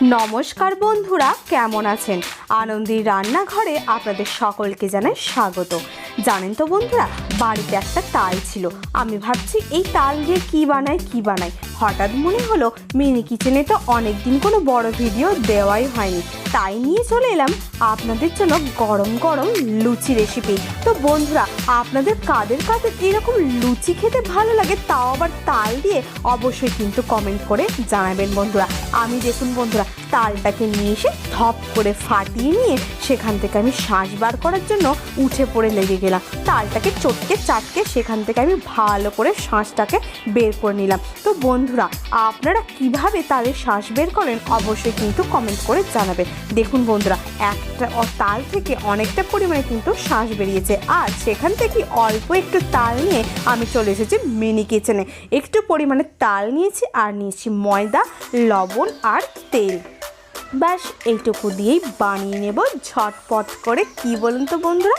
নমস্কার বন্ধুরা, কেমন আছেন? আনন্দের রান্নাঘরে আপনাদের সকলকে জানাই স্বাগত। জানেন তো বন্ধুরা, বাড়িতে একটা তাল ছিল। আমি ভাবছি এই তাল দিয়ে কি বানাই। হঠাৎ মনে হলো মিনি কিচেনে তো অনেকদিন কোনো বড় ভিডিও দেওয়াই হয়নি, তাই নিয়ে চলে এলাম আপনাদের জন্য গরম গরম লুচি রেসিপি। তো বন্ধুরা, আপনাদের কাদের এরকম লুচি খেতে ভালো লাগে, তাও আবার তাল দিয়ে, অবশ্যই কিন্তু কমেন্ট করে জানাবেন বন্ধুরা। আমি দেখুন বন্ধুরা, তালটাকে নিয়ে এসে ধপ করে ফাটিয়ে নিয়ে সেখান থেকে আমি শাঁস বার করার জন্য উঠে পড়ে লেগে গেলাম। তালটাকে চটকে চাটকে সেখান থেকে আমি ভালো করে শাঁসটাকে বের করে নিলাম। তো বন্ধুরা, আপনারা কিভাবে তালের শাঁস বের করেন অবশ্যই কিন্তু কমেন্ট করে জানাবেন। দেখুন বন্ধুরা, একটা তাল থেকে অনেকটা পরিমাণে কিন্তু শাঁস বেরিয়েছে, আর সেখান থেকে অল্প একটু তাল নিয়ে আমি চলে এসেছি মিনি কিচেনে। একটু পরিমাণে তাল নিয়েছি, আর নিয়েছি ময়দা, লবণ আর তেল। ব্যাস এইটুকু দিয়েই বানিয়ে নেব ঝটপট করে। কি বলুন তো বন্ধুরা,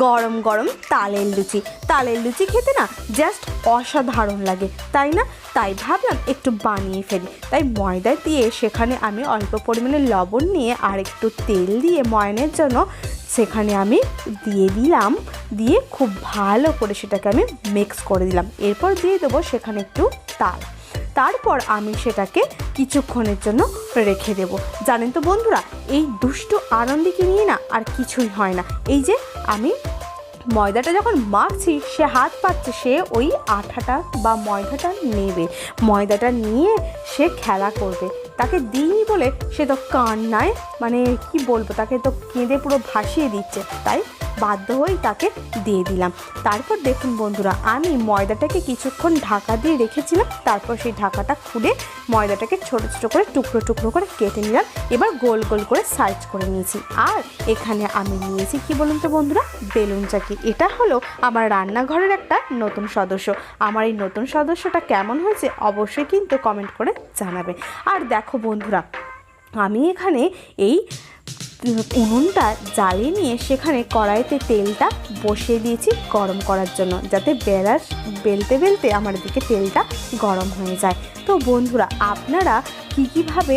গরম গরম তালের লুচি খেতে না জাস্ট অসাধারণ লাগে, তাই না? তাই ভাবলাম একটু বানিয়ে ফেলি। তাই ময়দা দিয়ে সেখানে আমি অল্প পরিমাণে লবণ নিয়ে আর একটু তেল দিয়ে ময়ানের জন্য সেখানে আমি দিয়ে খুব ভালো করে সেটাকে আমি মিক্স করে দিলাম। এরপর দিয়ে দেবো সেখানে একটু তাল। তারপর আমি সেটাকে কিছুক্ষণের জন্য রেখে দেব। জানেন তো বন্ধুরা, এই দুষ্টু আনন্দীকে নিয়ে না আর কিছুই হয় না। এই যে আমি ময়দাটা যখন মাখছি, সে হাত পাচ্ছে, সে ওই আঠাটা বা ময়দাটা নেবে, ময়দাটা নিয়ে সে খেলা করবে। তাকে দিইনি বলে সে তো কান্নায়, মানে কি বলবো, তাকে তো কেঁদে পুরো ভাসিয়ে দিচ্ছে। তাই বাধ্য হয়েই তাকে দিয়ে দিলাম। তারপর দেখুন বন্ধুরা, আমি ময়দাটাকে কিছুক্ষণ ঢাকা দিয়ে রেখেছিলাম। তারপর সেই ঢাকাটা খুলে ময়দাটাকে ছোটো ছোটো করে টুকরো করে কেটে নিলাম। এবার গোল গোল করে সাইজ করে নিয়েছি। আর এখানে আমি নিয়েছি কি বলুন তো বন্ধুরা, বেলুন চাকি। এটা হলো আমার রান্নাঘরের একটা নতুন সদস্য। আমার এই নতুন সদস্যটা কেমন হয়েছে অবশ্যই কিন্তু কমেন্ট করে জানাবে। আর দেখো বন্ধুরা, আমি এখানে এই উনুনটা জ্বালিয়ে নিয়ে সেখানে কড়াইতে তেলটা বসিয়ে দিয়েছি গরম করার জন্য, যাতে বেলতে আমার দিকে তেলটা গরম হয়ে যায়। তো বন্ধুরা, আপনারা কীভাবে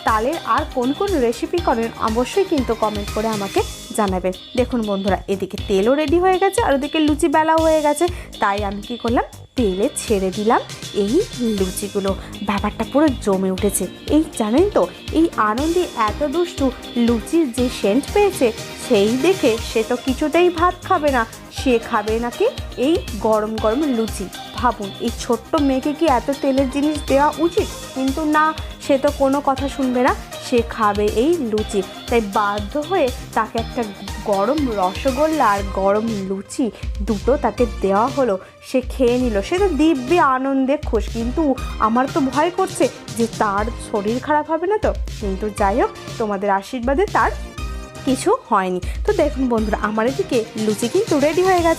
তালের আর কোন রেসিপি করেন অবশ্যই কিন্তু কমেন্ট করে আমাকে জানাবেন। দেখুন বন্ধুরা, এদিকে তেলও রেডি হয়ে গেছে আর ওদিকে লুচি বেলাও হয়ে গেছে। তাই আমি কি করলাম, তেলে ছেড়ে দিলাম এই লুচিগুলো। ব্যাপারটা পুরো জমে উঠেছে। এই জানেন তো, এই আনন্দে এত দুষ্টু, লুচির যে সেন্ট পেয়েছে সেই দেখে সে তো কিছুতেই ভাত খাবে না, সে খাবে নাকি এই গরম গরম লুচি। ভাবুন, এই ছোট্ট মেয়েকে কি এত তেলের জিনিস দেওয়া উচিত? কিন্তু না, সে তো কোনো কথা শুনবে না, সে খাবে এই লুচি। তাই বাধ্য হয়ে তাকে একটা গরম রসগোল্লা আর গরম লুচি দুটো তাকে দেওয়া হলো। সে খেয়ে নিল, সে তো দিব্যি আনন্দে খুশ। কিন্তু আমার তো ভয় করছে যে তার শরীর খারাপ হবে না তো। কিন্তু যাই হোক, তোমাদের আশীর্বাদে তার কিছু হয়নি। তো দেখুন বন্ধুরা, আমার এদিকে লুচি কিন্তু রেডি হয়ে গেছে।